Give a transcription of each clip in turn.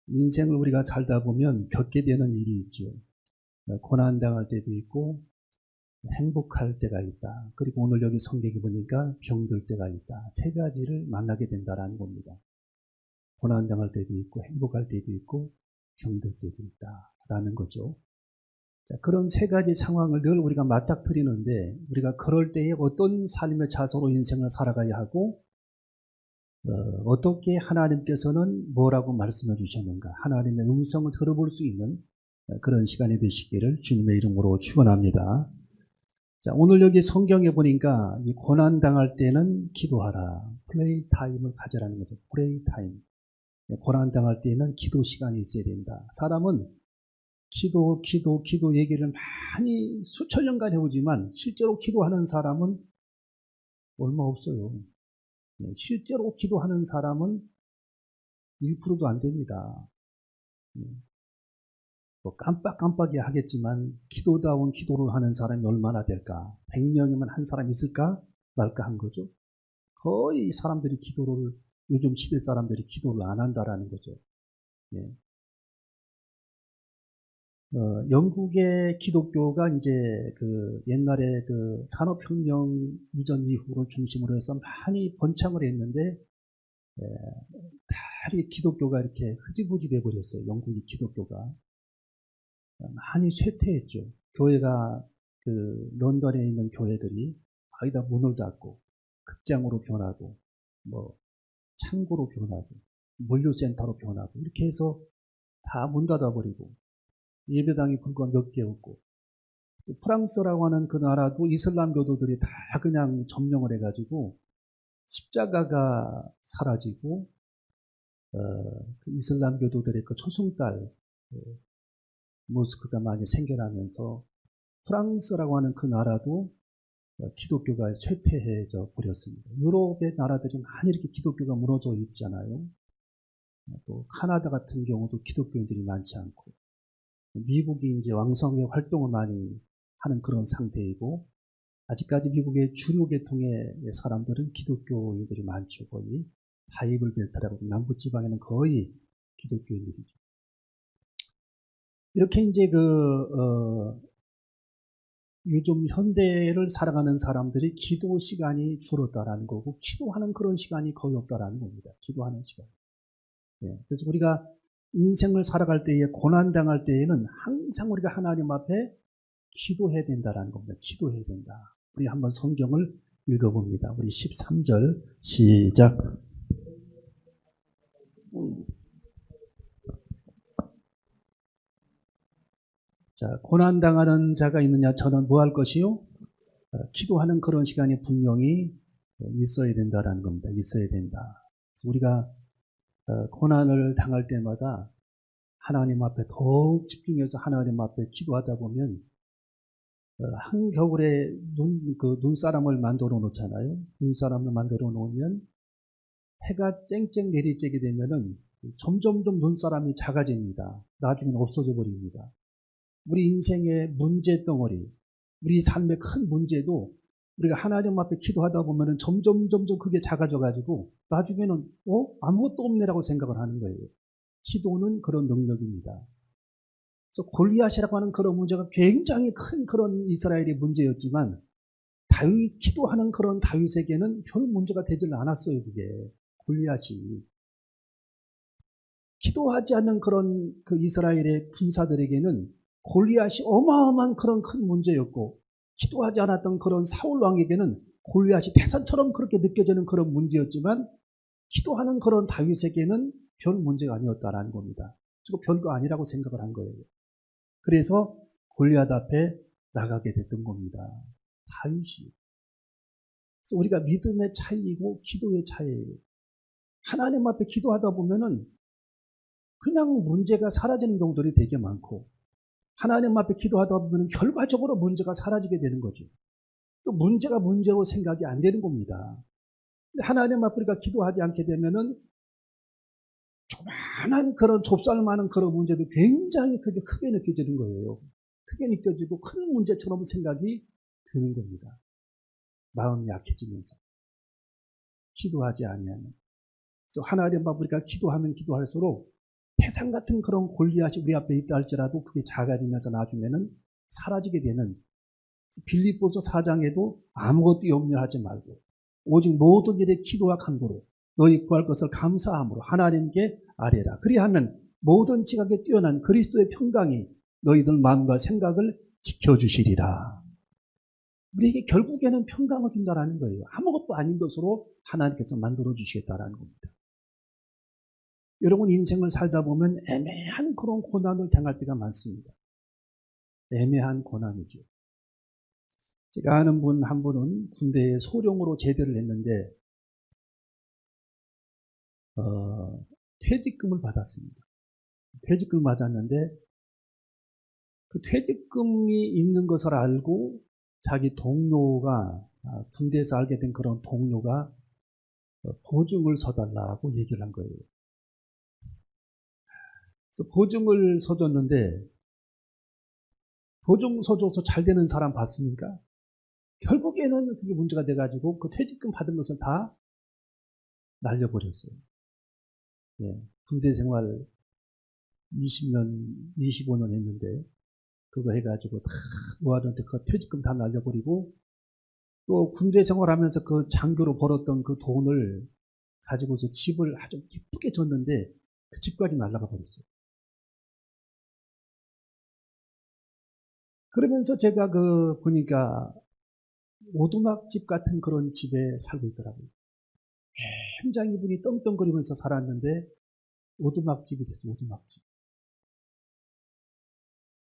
인생을 우리가 살다 보면 겪게 되는 일이 있죠. 고난당할 때도 있고 행복할 때가 있다. 그리고 오늘 여기 성경에 보니까 병들 때가 있다. 세 가지를 만나게 된다라는 겁니다. 고난당할 때도 있고 행복할 때도 있고 병들 때도 있다라는 거죠. 자, 그런 세 가지 상황을 늘 우리가 맞닥뜨리는데 우리가 그럴 때에 어떤 삶의 자세로 인생을 살아가야 하고 어떻게 하나님께서는 뭐라고 말씀해 주셨는가, 하나님의 음성을 들어볼 수 있는 그런 시간이 되시기를 주님의 이름으로 축원합니다. 자, 오늘 여기 성경에 보니까 이 고난당할 때는 기도하라, 프레이 타임을 가져라는 거죠. 프레이 타임. 고난당할 때는 기도 시간이 있어야 된다. 사람은 기도 얘기를 많이 수천 년간 해오지만 실제로 기도하는 사람은 얼마 없어요. 실제로 기도하는 사람은 1%도 안 됩니다. 뭐 깜빡깜빡이 하겠지만 기도다운 기도를 하는 사람이 얼마나 될까? 100명이면 한 사람 있을까 말까 한 거죠. 거의 사람들이 기도를, 요즘 시대 사람들이 기도를 안 한다라는 거죠. 예. 영국의 기독교가 이제 그 옛날에 그 산업혁명 이전 이후를 중심으로 해서 많이 번창을 했는데, 다리 기독교가 이렇게 흐지부지 돼 버렸어요. 영국의 기독교가 많이 쇠퇴했죠. 교회가 그 런던에 있는 교회들이 거의 다 문을 닫고 극장으로 변하고 뭐 창고로 변하고 물류센터로 변하고 이렇게 해서 다 문 닫아버리고 예배당이 불과 몇 개 없고, 프랑스라고 하는 그 나라도 이슬람 교도들이 다 그냥 점령을 해가지고 십자가가 사라지고 그 이슬람 교도들의 그 초승달 모스크가 많이 생겨나면서 프랑스라고 하는 그 나라도 기독교가 쇠퇴해져 버렸습니다. 유럽의 나라들이 많이 이렇게 기독교가 무너져 있잖아요. 또 카나다 같은 경우도 기독교인들이 많지 않고, 미국이 이제 왕성의 활동을 많이 하는 그런 상태이고, 아직까지 미국의 주류 계통의 사람들은 기독교인들이 많죠. 거의 바이블 벨트라고 남부지방에는 거의 기독교인들이죠. 이렇게 이제 요즘 현대를 살아가는 사람들이 기도 시간이 줄었다라는 거고, 기도하는 그런 시간이 거의 없다라는 겁니다. 기도하는 시간. 예, 그래서 우리가 인생을 살아갈 때에, 고난당할 때에는 항상 우리가 하나님 앞에 기도해야 된다라는 겁니다. 기도해야 된다. 우리 한번 성경을 읽어봅니다. 우리 13절 시작. 자, 고난당하는 자가 있느냐? 저는 뭐 할 것이요? 기도하는 그런 시간이 분명히 있어야 된다라는 겁니다. 있어야 된다. 그래서 우리가 고난을 당할 때마다 하나님 앞에 더욱 집중해서 하나님 앞에 기도하다 보면, 한겨울에 눈사람을 만들어 놓잖아요. 눈사람을 만들어 놓으면 해가 쨍쨍 내리쬐게 되면은 점점점 눈사람이 작아집니다. 나중에는 없어져 버립니다. 우리 인생의 문제 덩어리, 우리 삶의 큰 문제도 우리가 하나님 앞에 기도하다 보면은 점점 그게 작아져 가지고 나중에는 아무것도 없네라고 생각을 하는 거예요. 기도는 그런 능력입니다. 그래서 골리앗이라고 하는 그런 문제가 굉장히 큰 그런 이스라엘의 문제였지만, 기도하는 그런 다윗에게는 별 문제가 되질 않았어요. 그게 골리앗이. 기도하지 않는 그런 그 이스라엘의 군사들에게는 골리앗이 어마어마한 그런 큰 문제였고, 기도하지 않았던 그런 사울 왕에게는 골리앗이 태산처럼 그렇게 느껴지는 그런 문제였지만, 기도하는 그런 다윗에게는 별 문제가 아니었다라는 겁니다. 그리고 별거 아니라고 생각을 한 거예요. 그래서 골리앗 앞에 나가게 됐던 겁니다. 다윗이. 그래서 우리가 믿음의 차이이고 기도의 차이예요. 하나님 앞에 기도하다 보면은 그냥 문제가 사라지는 경우들이 되게 많고, 하나님 앞에 기도하다 보면 결과적으로 문제가 사라지게 되는 거죠. 또 문제가 문제로 생각이 안 되는 겁니다. 하나님 앞에 우리가 기도하지 않게 되면은 조만한 그런 좁쌀 많은 그런 문제도 굉장히 크게 느껴지는 거예요. 크게 느껴지고 큰 문제처럼 생각이 드는 겁니다. 마음이 약해지면서 기도하지 아니하면. 그래서 하나님 앞에 우리가 기도하면 기도할수록 태산 같은 그런 골리앗이 우리 앞에 있다 할지라도 그게 작아지면서 나중에는 사라지게 되는, 빌립보서 4장에도 아무것도 염려하지 말고 오직 모든 일에 기도와 간구로 너희 구할 것을 감사함으로 하나님께 아뢰라. 그리하면 모든 지각에 뛰어난 그리스도의 평강이 너희들 마음과 생각을 지켜주시리라. 우리에게 결국에는 평강을 준다라는 거예요. 아무것도 아닌 것으로 하나님께서 만들어 주시겠다라는 겁니다. 여러분, 인생을 살다 보면 애매한 그런 고난을 당할 때가 많습니다. 애매한 고난이죠. 제가 아는 분 한 분은 군대에 소령으로 제대를 했는데 퇴직금을 받았습니다. 퇴직금을 받았는데 그 퇴직금이 있는 것을 알고 자기 동료가, 군대에서 알게 된 그런 동료가 보증을 서달라고 얘기를 한 거예요. 그래서 보증을 서줬는데, 보증 서줘서 잘 되는 사람 봤습니까? 결국에는 그게 문제가 돼가지고 그 퇴직금 받은 것을 다 날려버렸어요. 예, 군대 생활 20년, 25년 했는데 그거 해가지고 다 모아뒀는데 그 퇴직금 다 날려버리고, 또 군대 생활하면서 그 장교로 벌었던 그 돈을 가지고서 집을 아주 기쁘게 졌는데 그 집까지 날아가 버렸어요. 그러면서 제가 보니까 오두막집 같은 그런 집에 살고 있더라고요. 굉장히 이분이 떵떵거리면서 살았는데 오두막집이 됐어요. 오두막집.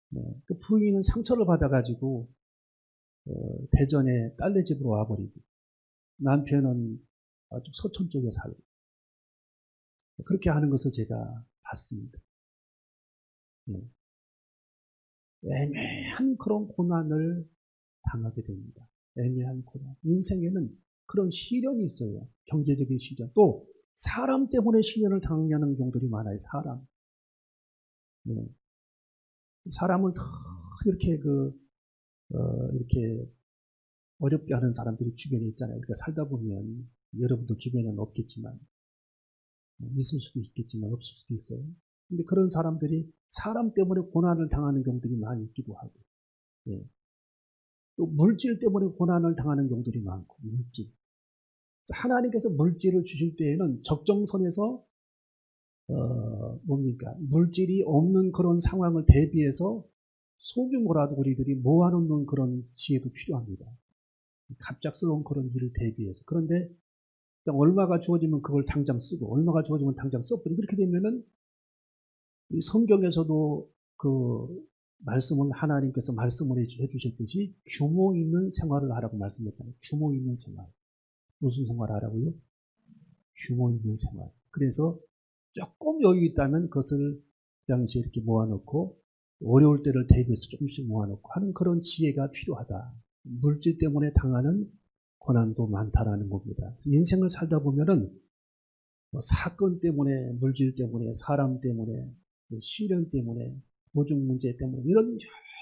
네, 그 부인은 상처를 받아가지고 대전에 딸네 집으로 와버리고, 남편은 아주 서천 쪽에 살고, 그렇게 하는 것을 제가 봤습니다. 네. 애매한 그런 고난을 당하게 됩니다. 애매한 고난. 인생에는 그런 시련이 있어요. 경제적인 시련. 또 사람 때문에 시련을 당하는 경우들이 많아요. 사람. 네. 사람을 더 이렇게 이렇게 어렵게 하는 사람들이 주변에 있잖아요. 우리가 살다 보면, 여러분도 주변에는 없겠지만, 있을 수도 있겠지만 없을 수도 있어요. 근데 그런 사람들이 사람 때문에 고난을 당하는 경우들이 많이 있기도 하고, 예. 또 물질 때문에 고난을 당하는 경우들이 많고, 물질. 하나님께서 물질을 주실 때에는 적정선에서 물질이 없는 그런 상황을 대비해서 소규모라도 우리들이 모아놓는 그런 지혜도 필요합니다. 갑작스러운 그런 일을 대비해서. 그런데 얼마가 주어지면 그걸 당장 쓰고, 얼마가 주어지면 당장 써버리고, 그렇게 되면은 이 성경에서도 그 말씀을, 하나님께서 말씀을 해주셨듯이 규모 있는 생활을 하라고 말씀했잖아요. 규모 있는 생활. 무슨 생활 하라고요? 규모 있는 생활. 그래서 조금 여유 있다면 그것을 그 당시에 이렇게 모아놓고, 어려울 때를 대비해서 조금씩 모아놓고 하는 그런 지혜가 필요하다. 물질 때문에 당하는 고난도 많다라는 겁니다. 인생을 살다 보면은 사건 때문에, 물질 때문에, 사람 때문에, 시련 때문에, 보증 문제 때문에, 이런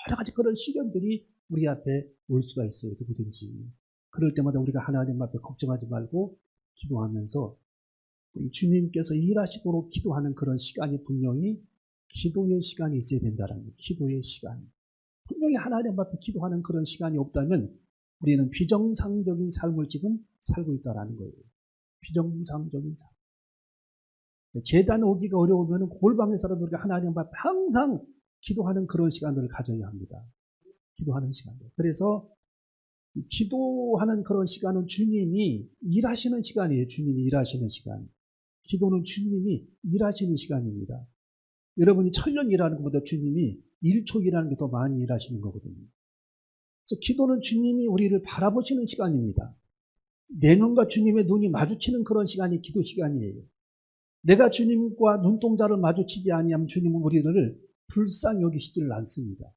여러 가지 그런 시련들이 우리 앞에 올 수가 있어요. 누구든지. 그럴 때마다 우리가 하나님 앞에 걱정하지 말고 기도하면서 주님께서 일하시도록 기도하는 그런 시간이 분명히 기도의 시간이 있어야 된다는 거예요. 기도의 시간. 분명히 하나님 앞에 기도하는 그런 시간이 없다면 우리는 비정상적인 삶을 지금 살고 있다는 거예요. 비정상적인 삶. 제단 오기가 어려우면 골방에서라도 우리가 하나님 앞에 항상 기도하는 그런 시간들을 가져야 합니다. 기도하는 시간들. 그래서 기도하는 그런 시간은 주님이 일하시는 시간이에요. 주님이 일하시는 시간. 기도는 주님이 일하시는 시간입니다. 여러분이 천년 일하는 것보다 주님이 1초 일하는 게 더 많이 일하시는 거거든요. 그래서 기도는 주님이 우리를 바라보시는 시간입니다. 내 눈과 주님의 눈이 마주치는 그런 시간이 기도 시간이에요. 내가 주님과 눈동자를 마주치지 아니하면 주님은 우리를 불쌍히 여기시지를 않습니다.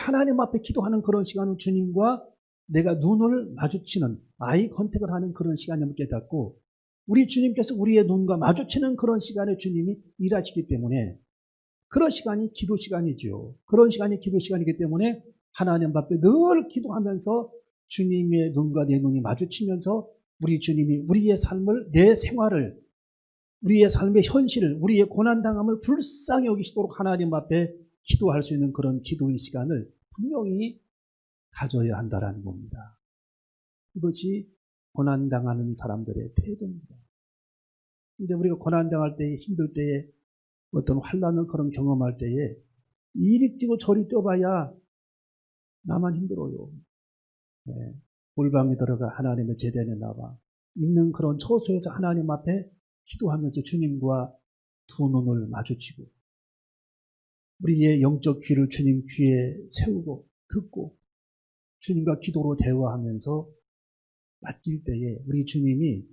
하나님 앞에 기도하는 그런 시간은 주님과 내가 눈을 마주치는, 아이 컨택을 하는 그런 시간임을 깨닫고, 우리 주님께서 우리의 눈과 마주치는 그런 시간에 주님이 일하시기 때문에 그런 시간이 기도 시간이죠. 그런 시간이 기도 시간이기 때문에 하나님 앞에 늘 기도하면서 주님의 눈과 내 눈이 마주치면서 우리 주님이 우리의 삶을, 내 생활을 우리의 삶의 현실을, 우리의 고난당함을 불쌍히 여기시도록 하나님 앞에 기도할 수 있는 그런 기도의 시간을 분명히 가져야 한다는 겁니다. 이것이 고난당하는 사람들의 태도입니다. 근데 우리가 고난당할 때에, 힘들 때에, 어떤 환난을 그런 경험할 때에 이리 뛰고 저리 뛰어봐야 나만 힘들어요. 네. 골방에 들어가 하나님의 제단에 나와 있는 그런 처소에서 하나님 앞에 기도하면서 주님과 두 눈을 마주치고 우리의 영적 귀를 주님 귀에 세우고 듣고 주님과 기도로 대화하면서 맡길 때에 우리 주님이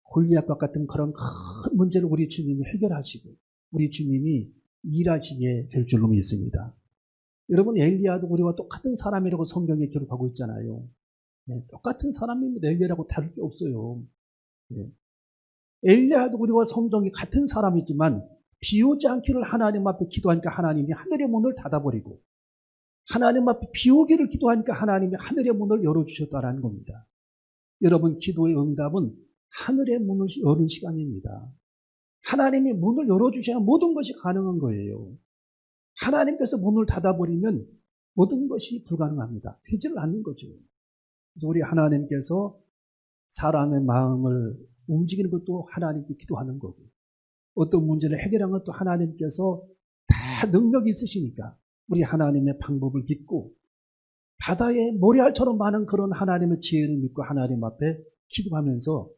골리앗과 같은 그런 큰 문제를 우리 주님이 해결하시고 우리 주님이 일하시게 될 줄로 믿습니다. 여러분, 엘리야도 우리와 똑같은 사람이라고 성경에 기록하고 있잖아요. 네, 똑같은 사람입니다. 엘리야라고 다를 게 없어요. 네. 엘리야도 우리와 성정이 같은 사람이지만 비 오지 않기를 하나님 앞에 기도하니까 하나님이 하늘의 문을 닫아버리고 하나님 앞에 비 오기를 기도하니까 하나님이 하늘의 문을 열어주셨다는 겁니다. 여러분, 기도의 응답은 하늘의 문을 여는 시간입니다. 하나님이 문을 열어주셔야 모든 것이 가능한 거예요. 하나님께서 문을 닫아버리면 모든 것이 불가능합니다. 되지를 않는 거죠. 그래서 우리 하나님께서 사람의 마음을 움직이는 것도 하나님께 기도하는 거고 어떤 문제를 해결하는 것도 하나님께서 다 능력이 있으시니까 우리 하나님의 방법을 믿고 바다에 모래알처럼 많은 그런 하나님의 지혜를 믿고 하나님 앞에 기도하면서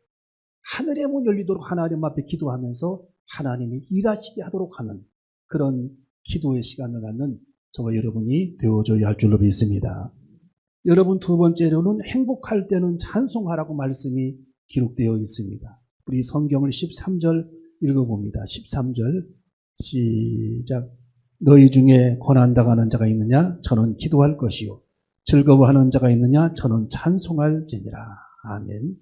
하늘의 문 열리도록 하나님 앞에 기도하면서 하나님이 일하시게 하도록 하는 그런 기도의 시간을 갖는 저와 여러분이 되어줘야 할 줄로 믿습니다. 여러분, 두 번째로는 행복할 때는 찬송하라고 말씀이 기록되어 있습니다. 우리 성경을 13절 읽어봅니다. 13절 시작. 너희 중에 고난당하는 자가 있느냐? 저는 기도할 것이요. 즐거워하는 자가 있느냐? 저는 찬송할지니라. 아멘.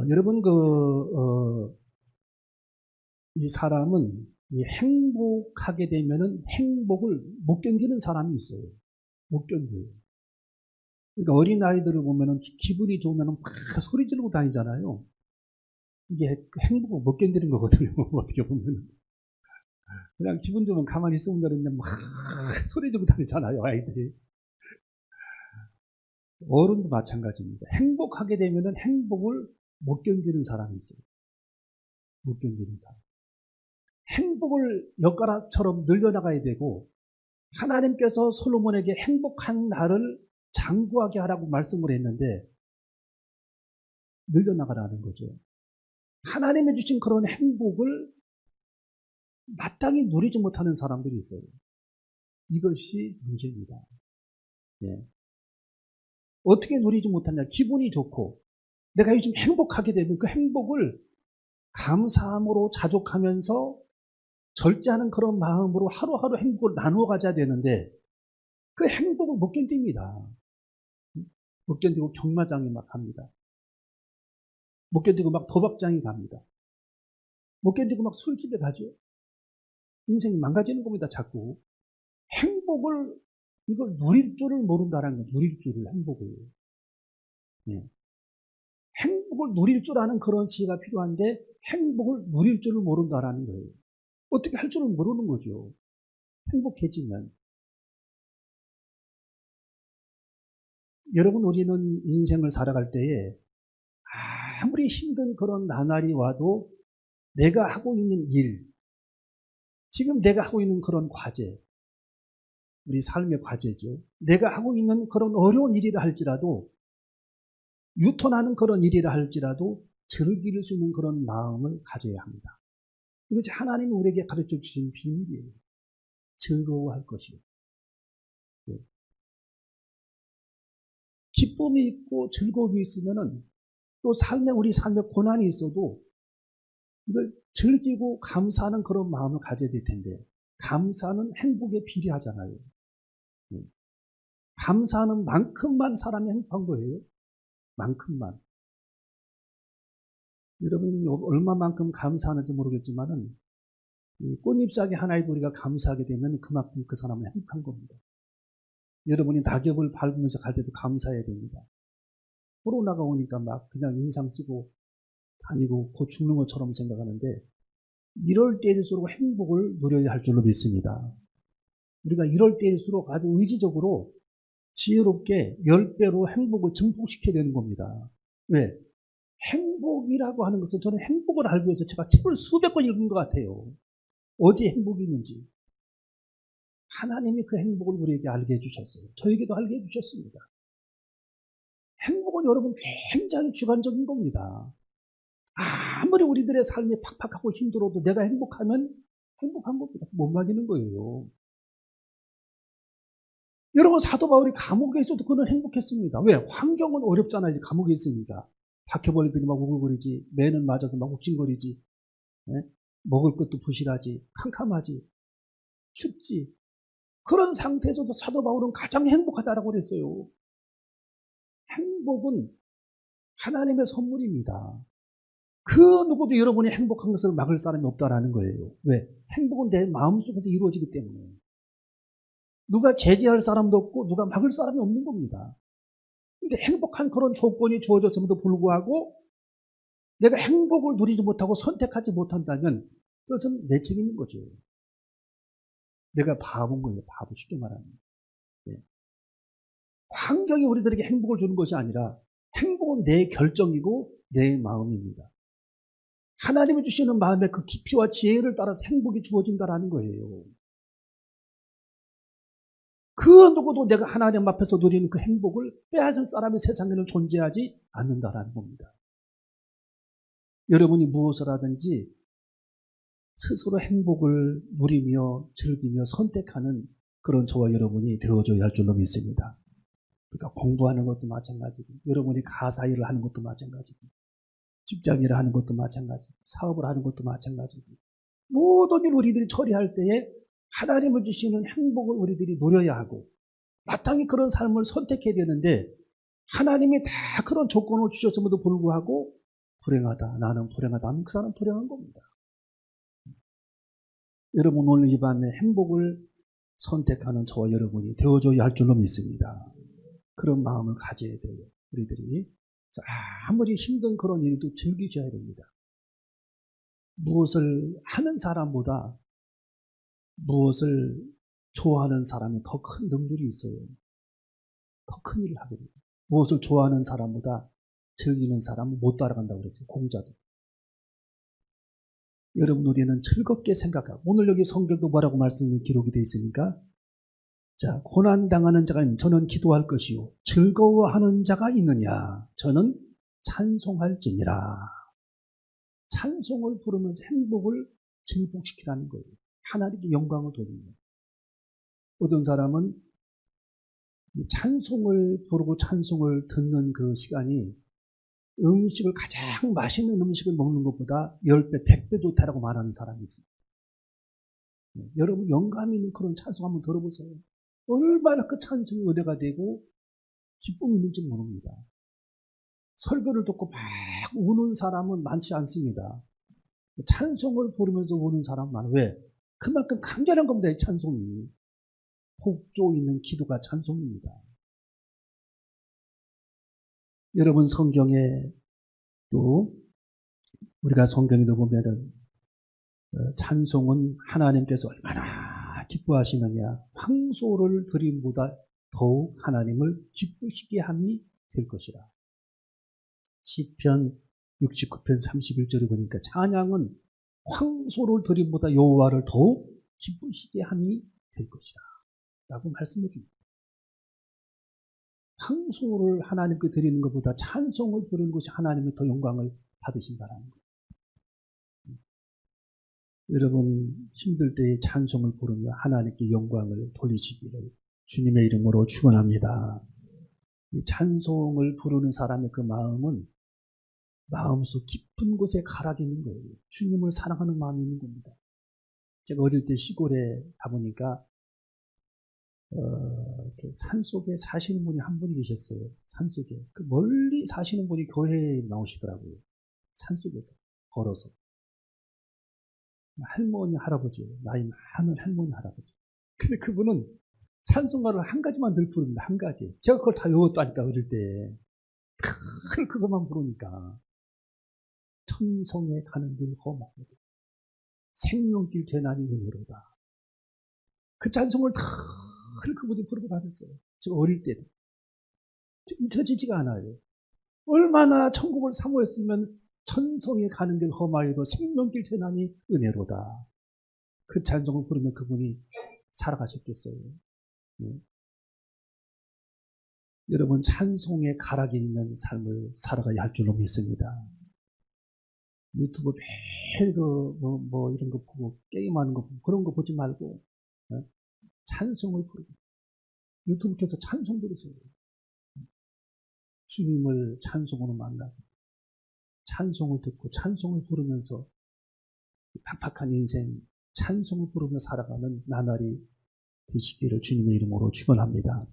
여러분, 이 사람은 이 행복하게 되면은 행복을 못 견디는 사람이 있어요. 못 견뎌요. 그러니까 어린아이들을 보면은 기분이 좋으면은 막 소리 지르고 다니잖아요. 이게 행복을 못 견디는 거거든요. 어떻게 보면. 그냥 기분 좋으면 가만히 있으면 되는데 막 소리 지르고 다니잖아요, 아이들이. 어른도 마찬가지입니다. 행복하게 되면은 행복을 못 견디는 사람이 있어요. 못 견디는 사람. 행복을 엿가락처럼 늘려나가야 되고 하나님께서 솔로몬에게 행복한 날을 장구하게 하라고 말씀을 했는데 늘려나가라는 거죠. 하나님이 주신 그런 행복을 마땅히 누리지 못하는 사람들이 있어요. 이것이 문제입니다. 예. 어떻게 누리지 못하냐? 기분이 좋고 내가 요즘 행복하게 되면 그 행복을 감사함으로 자족하면서 절제하는 그런 마음으로 하루하루 행복을 나누어 가져야 되는데 그 행복을 못 견딥니다. 못 견디고 경마장에 막 갑니다. 못 견디고 막 도박장에 갑니다. 못 견디고 막 술집에 가죠. 인생이 망가지는 겁니다. 자꾸. 행복을 이걸 누릴 줄을 모른다는 거예요. 누릴 줄을, 행복을. 예. 행복을 누릴 줄 아는 그런 지혜가 필요한데 행복을 누릴 줄을 모른다는 거예요. 어떻게 할 줄을 모르는 거죠. 행복해지면. 여러분, 우리는 인생을 살아갈 때에 아무리 힘든 그런 나날이 와도 내가 하고 있는 일, 지금 내가 하고 있는 그런 과제, 우리 삶의 과제죠. 내가 하고 있는 그런 어려운 일이라 할지라도 유턴하는 그런 일이라 할지라도 즐길 수 있는 그런 마음을 가져야 합니다. 이것이 하나님이 우리에게 가르쳐 주신 비밀이에요. 즐거워할 것이요. 기쁨이 있고 즐거움이 있으면은 또 우리 삶에 고난이 있어도 이걸 즐기고 감사하는 그런 마음을 가져야 될 텐데 감사는 행복에 비례하잖아요. 감사하는 만큼만 사람이 행복한 거예요. 만큼만. 여러분이 얼마만큼 감사하는지 모르겠지만은 꽃잎사귀 하나에 우리가 감사하게 되면 그만큼 그 사람은 행복한 겁니다. 여러분이 낙엽을 밟으면서 갈 때도 감사해야 됩니다. 코로나가 오니까 막 그냥 인상 쓰고 아니고 곧 죽는 것처럼 생각하는데 이럴 때일수록 행복을 누려야 할 줄로 믿습니다. 우리가 이럴 때일수록 아주 의지적으로 지혜롭게 10배로 행복을 증폭시켜야 되는 겁니다. 왜? 행복이라고 하는 것은 저는 행복을 알기 위해서 제가 책을 수백 권 읽은 것 같아요. 어디에 행복이 있는지. 하나님이 그 행복을 우리에게 알게 해주셨어요. 저에게도 알게 해주셨습니다. 행복은 여러분 굉장히 주관적인 겁니다. 아무리 우리들의 삶이 팍팍하고 힘들어도 내가 행복하면 행복한 겁니다. 못 막이는 거예요. 여러분 사도 바울이 감옥에 있어도 그는 행복했습니다. 왜? 환경은 어렵잖아요. 감옥에 있으니까. 박해벌레들이 막 우글거리지, 매는 맞아서 막 욱진거리지, 네? 먹을 것도 부실하지, 캄캄하지, 춥지. 그런 상태에서도 사도 바울은 가장 행복하다라고 그랬어요. 행복은 하나님의 선물입니다. 그 누구도 여러분이 행복한 것을 막을 사람이 없다라는 거예요. 왜? 행복은 내 마음속에서 이루어지기 때문에. 누가 제재할 사람도 없고 누가 막을 사람이 없는 겁니다. 근데 행복한 그런 조건이 주어졌음에도 불구하고 내가 행복을 누리지 못하고 선택하지 못한다면 그것은 내 책임인 거죠. 내가 바보인 거예요. 바보 쉽게 말하면. 네. 환경이 우리들에게 행복을 주는 것이 아니라 행복은 내 결정이고 내 마음입니다. 하나님이 주시는 마음의 그 깊이와 지혜를 따라서 행복이 주어진다는 거예요. 그 누구도 내가 하나님 앞에서 누리는 그 행복을 빼앗을 사람이 세상에는 존재하지 않는다라는 겁니다. 여러분이 무엇을 하든지 스스로 행복을 누리며 즐기며 선택하는 그런 저와 여러분이 되어줘야 할 줄로 믿습니다. 그러니까 공부하는 것도 마찬가지고 여러분이 가사일을 하는 것도 마찬가지고 직장일을 하는 것도 마찬가지고 사업을 하는 것도 마찬가지고 모든 일 우리들이 처리할 때에 하나님을 주시는 행복을 우리들이 누려야 하고 마땅히 그런 삶을 선택해야 되는데 하나님이 다 그런 조건을 주셨음에도 불구하고 불행하다. 나는 불행하다 하면 그 사람은 불행한 겁니다. 여러분 오늘 이 밤에 행복을 선택하는 저와 여러분이 되어줘야 할 줄로 믿습니다. 그런 마음을 가져야 돼요. 우리들이 아무리 힘든 그런 일도 즐기셔야 됩니다. 무엇을 하는 사람보다 무엇을 좋아하는 사람이 더 큰 능률이 있어요. 더 큰 일을 하게 돼요. 무엇을 좋아하는 사람보다 즐기는 사람은 못 따라간다고 그랬어요. 공자도. 여러분 우리는 즐겁게 생각하고 오늘 여기 성경도 뭐라고 말씀이 기록이 되어 있습니까? 자, 고난당하는 자가 있는 저는 기도할 것이요 즐거워하는 자가 있느냐 저는 찬송할지니라. 찬송을 부르면서 행복을 증폭시키라는 거예요. 하나님께 영광을 돌리는 거예요. 어떤 사람은 찬송을 부르고 찬송을 듣는 그 시간이 음식을 가장 맛있는 음식을 먹는 것보다 10배, 100배 좋다라고 말하는 사람이 있습니다. 여러분 영감 있는 그런 찬송 한번 들어보세요. 얼마나 그 찬송이 은혜가 되고 기쁨이 있는지 모릅니다. 설교를 듣고 막 우는 사람은 많지 않습니다. 찬송을 부르면서 우는 사람은 많아요. 왜? 그만큼 강렬한 겁니다. 이 찬송이. 복조 있는 기도가 찬송입니다. 여러분 성경에 또 우리가 성경에도 보면은 찬송은 하나님께서 얼마나 기뻐하시느냐 황소를 드림보다 더욱 하나님을 기쁘시게 함이 될 것이라. 시편 69편 31절에 보니까 찬양은 황소를 드림보다 여호와를 더욱 기쁘시게 함이 될 것이라 라고 말씀해 줍니다. 황소를 하나님께 드리는 것보다 찬송을 드리는 것이 하나님의 더 영광을 받으신다는 거예요. 여러분 힘들 때에 찬송을 부르며 하나님께 영광을 돌리시기를 주님의 이름으로 축원합니다. 이 찬송을 부르는 사람의 그 마음은 마음속 깊은 곳에 가락이 있는 거예요. 주님을 사랑하는 마음이 있는 겁니다. 제가 어릴 때 시골에 가보니까 산속에 사시는 분이 한 분이 계셨어요. 산속에. 그 멀리 사시는 분이 교회에 나오시더라고요. 산속에서 걸어서. 할머니, 할아버지, 나이 많은 할머니, 할아버지. 근데 그분은 찬송가를 한 가지만 늘 부릅니다. 한 가지. 제가 그걸 다 외웠다니까, 어릴 때. 그것만 부르니까. 천성에 가는 길 험하거든. 생명길 재난이 은혜로다. 그 찬송을 늘 그분이 부르고 다녔어요. 저 어릴 때도. 잊혀지지가 않아요. 얼마나 천국을 사모했으면 천성에 가는 길 험하여도 생명길 재난이 은혜로다. 그 찬송을 부르면 그분이 살아가셨겠어요. 네. 여러분 찬송의 가락이 있는 삶을 살아가야 할 줄로 믿습니다. 유튜브 매일 이런 거 보고 게임하는 거 보고 그런 거 보지 말고 찬송을 부르고 유튜브 켜서 찬송 부르세요. 주님을 찬송으로 만나고 찬송을 듣고 찬송을 부르면서 팍팍한 인생 찬송을 부르며 살아가는 나날이 되시기를 주님의 이름으로 축원합니다.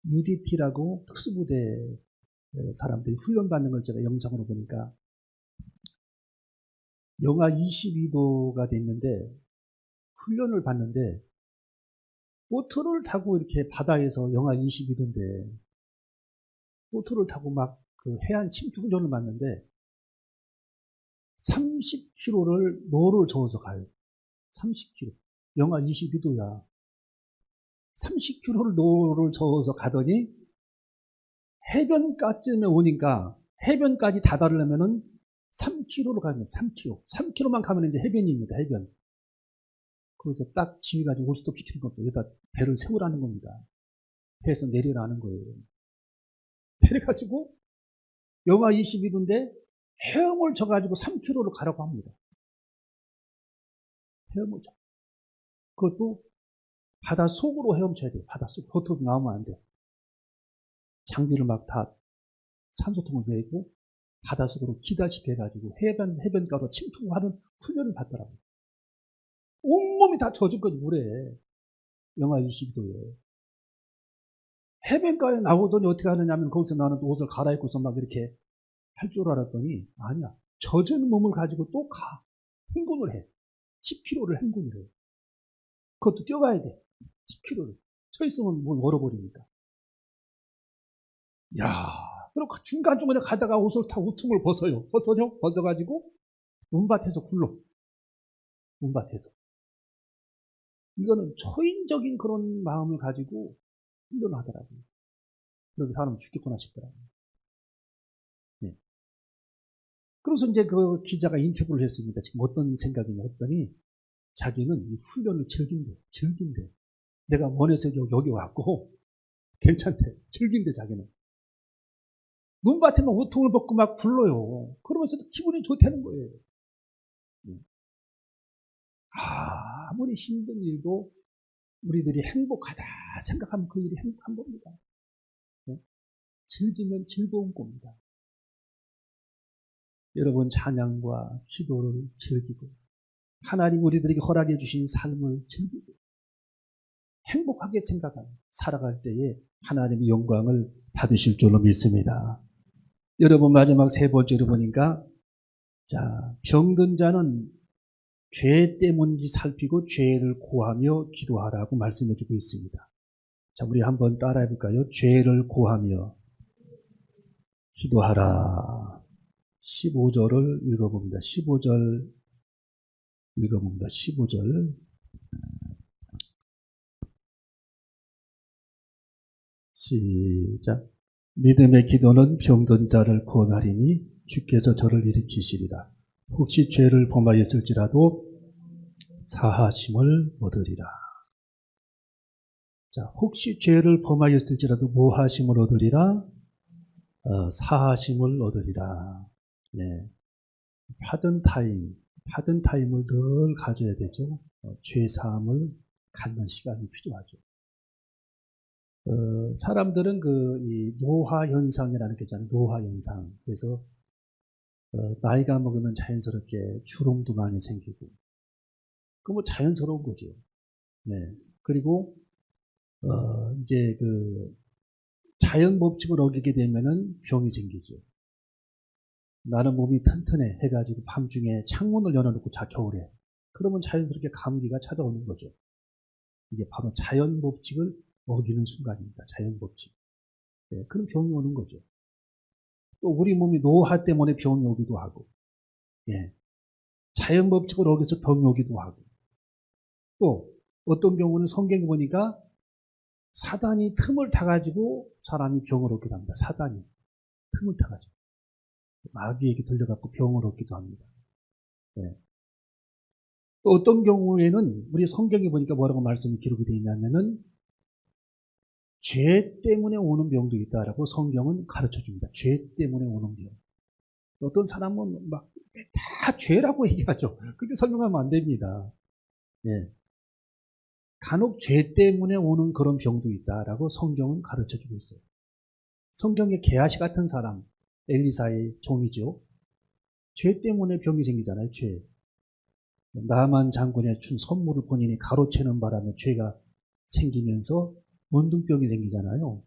UDT라고 특수부대 사람들이 훈련받는 걸 제가 영상으로 보니까 영하 22도가 됐는데 훈련을 받는데 보트를 타고 이렇게 바다에서 영하 22도인데 보트를 타고 막 그 해안 침투 훈련을 받는데 30km를 노를 저어서 가요. 30km. 영하 22도야. 30km를 노를 저어서 가더니 해변가쯤에 오니까 해변까지 다다르려면은 3km로 가면 3km. 3km만 가면 이제 해변입니다. 해변. 그래서 딱 지휘가 올스톱 시키는 겁니다. 여기다 배를 세우라는 겁니다. 배에서 내리라는 거예요. 내려가지고 영하 22도인데 헤엄을 쳐가지고 3km로 가라고 합니다. 헤엄을 쳐. 그것도 바다 속으로 헤엄쳐야 돼요. 바다 속. 겉으로 나오면 안 돼. 장비를 막 다 산소통을 메고 바다 속으로 기다시게 해가지고 해변가로 침투하는 훈련을 받더라고요. 온몸이 다 젖은 건 물에. 영하 22도에. 해변가에 나오더니 어떻게 하느냐면 거기서 나는 옷을 갈아입고서 막 이렇게 할 줄 알았더니 아니야. 젖은 몸을 가지고 또 가. 행군을 해. 10km를 행군을 해. 그것도 뛰어가야 돼. 10km를. 서 있으면 뭘 얼어버리니까. 야, 그럼 중간중간에 가다가 옷을 다 우퉁을 벗어요. 벗어가지고 눈밭에서 굴러. 눈밭에서. 이거는 초인적인 그런 마음을 가지고 훈련하더라고요. 그래서 사람 죽겠구나 싶더라고요. 네. 그래서 이제 그 기자가 인터뷰를 했습니다. 지금 어떤 생각이냐 했더니 자기는 이 훈련을 즐긴대. 내가 원해서 여기 왔고 괜찮대. 즐긴대 자기는. 눈밭에만 우통을 벗고 막 굴러요. 그러면서도 기분이 좋다는 거예요. 아무리 힘든 일도 우리들이 행복하다 생각하면 그 일이 행복한 겁니다. 즐기면 즐거운 겁니다. 여러분 찬양과 기도를 즐기고 하나님 우리들에게 허락해 주신 삶을 즐기고 행복하게 생각하며 살아갈 때에 하나님의 영광을 받으실 줄로 믿습니다. 여러분 마지막 세 번째로 보니까 자 병든 자는 죄 때문인지 살피고 죄를 고하며 기도하라고 말씀해 주고 있습니다. 자 우리 한번 따라해 볼까요? 죄를 고하며 기도하라. 15절을 읽어봅니다. 15절 읽어봅니다. 15절 시작. 믿음의 기도는 병든 자를 구원하리니 주께서 저를 일으키시리라. 혹시 죄를 범하였을지라도 사하심을 얻으리라. 자, 혹시 죄를 범하였을지라도 무하심을 얻으리라. 사하심을 얻으리라. 네. 파든 타임을 늘 가져야 되죠. 죄 사함을 갖는 시간이 필요하죠. 사람들은 이 노화 현상이라는 게 있잖아요. 노화 현상. 그래서 나이가 먹으면 자연스럽게 주름도 많이 생기고, 그 뭐 자연스러운 거죠. 네. 그리고 이제 자연 법칙을 어기게 되면은 병이 생기죠. 나는 몸이 튼튼해 해가지고 밤중에 창문을 열어놓고 겨울에. 그러면 자연스럽게 감기가 찾아오는 거죠. 이게 바로 자연 법칙을 어기는 순간입니다. 자연 법칙. 네, 그런 병이 오는 거죠. 또 우리 몸이 노화 때문에 병이 오기도 하고, 예. 자연 법칙으로 어겨서 병이 오기도 하고, 또 어떤 경우는 성경에 보니까 사단이 틈을 타가지고 사람이 병을 얻기도 합니다. 사단이 틈을 타가지고 마귀에게 들려갖고 병을 얻기도 합니다. 예. 또 어떤 경우에는 우리 성경에 보니까 뭐라고 말씀이 기록이 되어 있냐면은 죄 때문에 오는 병도 있다라고 성경은 가르쳐 줍니다. 죄 때문에 오는 병. 어떤 사람은 막 다 죄라고 얘기하죠. 그렇게 설명하면 안 됩니다. 예. 간혹 죄 때문에 오는 그런 병도 있다라고 성경은 가르쳐 주고 있어요. 성경의 게하시 같은 사람, 엘리사의 종이죠. 죄 때문에 병이 생기잖아요. 죄. 나만 장군에 준 선물을 본인이 가로채는 바람에 죄가 생기면서 문둥병이 생기잖아요.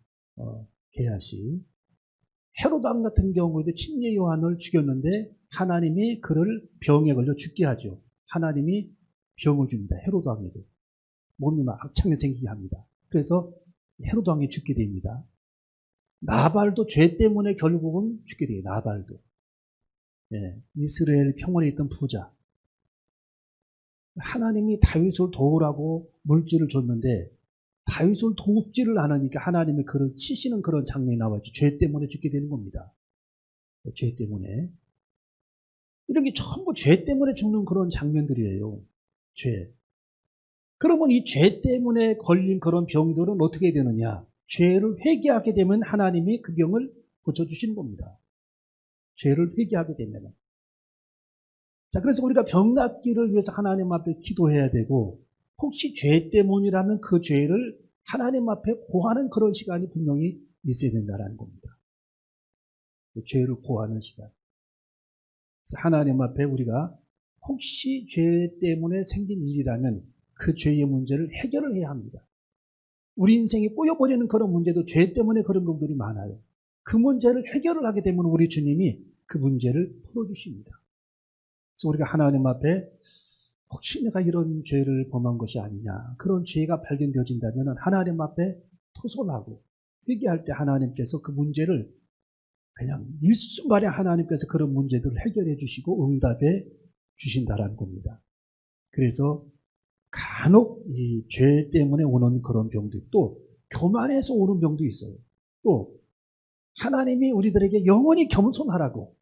게하시. 헤로도 왕 같은 경우에도 침례 요한을 죽였는데 하나님이 그를 병에 걸려 죽게 하죠. 하나님이 병을 줍니다. 헤로도 왕에게. 몸이 막 악창이 생기게 합니다. 그래서 헤로도 왕이 죽게 됩니다. 나발도 죄 때문에 결국은 죽게 돼요. 나발도. 예, 이스라엘 평원에 있던 부자. 하나님이 다윗을 도우라고 물질을 줬는데 다윗을 돕지를 않으니까 하나님이 그를 치시는 그런 장면이 나왔죠. 죄 때문에 죽게 되는 겁니다. 죄 때문에. 이런 게 전부 죄 때문에 죽는 그런 장면들이에요. 죄. 그러면 이 죄 때문에 걸린 그런 병들은 어떻게 되느냐? 죄를 회개하게 되면 하나님이 그 병을 고쳐주시는 겁니다. 죄를 회개하게 되면. 자, 그래서 우리가 병 낫기를 위해서 하나님 앞에 기도해야 되고, 혹시 죄 때문이라면 그 죄를 하나님 앞에 고하는 그런 시간이 분명히 있어야 된다는 겁니다. 죄를 고하는 시간. 그래서 하나님 앞에 우리가 혹시 죄 때문에 생긴 일이라면 그 죄의 문제를 해결을 해야 합니다. 우리 인생이 꼬여버리는 그런 문제도 죄 때문에 그런 경우들이 많아요. 그 문제를 해결을 하게 되면 우리 주님이 그 문제를 풀어주십니다. 그래서 우리가 하나님 앞에 혹시 내가 이런 죄를 범한 것이 아니냐, 그런 죄가 발견되어진다면 하나님 앞에 토설하고 회개할 때 하나님께서 그 문제를 그냥 일순간에 하나님께서 그런 문제들을 해결해 주시고 응답해 주신다라는 겁니다. 그래서 간혹 이 죄 때문에 오는 그런 병도 있고 또 교만해서 오는 병도 있어요. 또 하나님이 우리들에게 영원히 겸손하라고,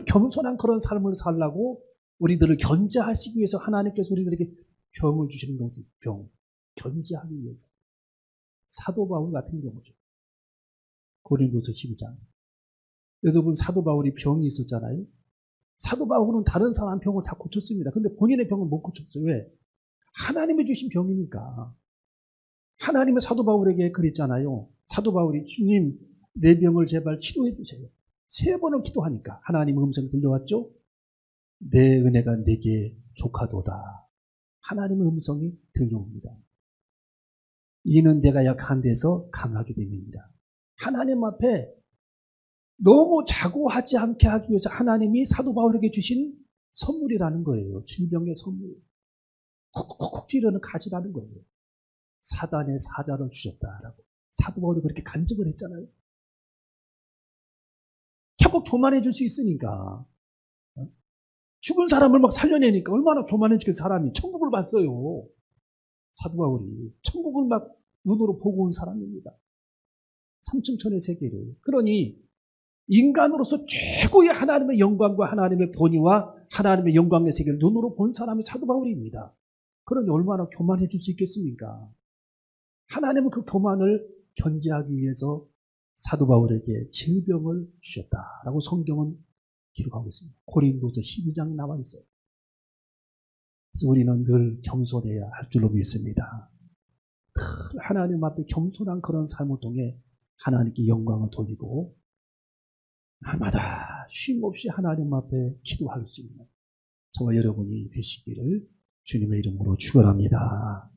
겸손한 그런 삶을 살라고 우리들을 견제하시기 위해서 하나님께서 우리들에게 병을 주시는 경우도 있고, 병, 견제하기 위해서. 사도 바울 같은 경우죠. 고린도서 12장. 여러분, 사도 바울이 병이 있었잖아요. 사도 바울은 다른 사람 병을 다 고쳤습니다. 근데 본인의 병을 못 고쳤어요. 왜? 하나님이 주신 병이니까. 하나님은 사도 바울에게 그랬잖아요. 사도 바울이 주님, 내 병을 제발 치료해 주세요. 3번을 기도하니까 하나님 음성이 들려왔죠. 내 은혜가 내게 족하도다. 하나님의 음성이 들려옵니다. 이는 내가 약한 데서 강하게 됩니다. 하나님 앞에 너무 자고하지 않게 하기 위해서 하나님이 사도 바울에게 주신 선물이라는 거예요. 질병의 선물. 콕콕콕 찌르는 가시라는 거예요. 사단의 사자를 주셨다라고. 사도 바울이 그렇게 간증을 했잖아요. 자꾸 교만해 줄 수 있으니까. 죽은 사람을 막 살려내니까 얼마나 교만해지게 사람이 천국을 봤어요. 사도 바울이. 천국을 막 눈으로 보고 온 사람입니다. 삼층천의 세계를. 그러니 인간으로서 최고의 하나님의 영광과 하나님의 본의와 하나님의 영광의 세계를 눈으로 본 사람이 사도 바울입니다. 그러니 얼마나 교만해질 수 있겠습니까? 하나님은 그 교만을 견제하기 위해서 사도 바울에게 질병을 주셨다라고 성경은 기록하고 있습니다. 고린도서 12장 나와 있어요. 그래서 우리는 늘 겸손해야 할 줄로 믿습니다. 늘 하나님 앞에 겸손한 그런 삶을 통해 하나님께 영광을 돌리고 날마다 쉼없이 하나님 앞에 기도할 수 있는 저와 여러분이 되시기를 주님의 이름으로 축원합니다.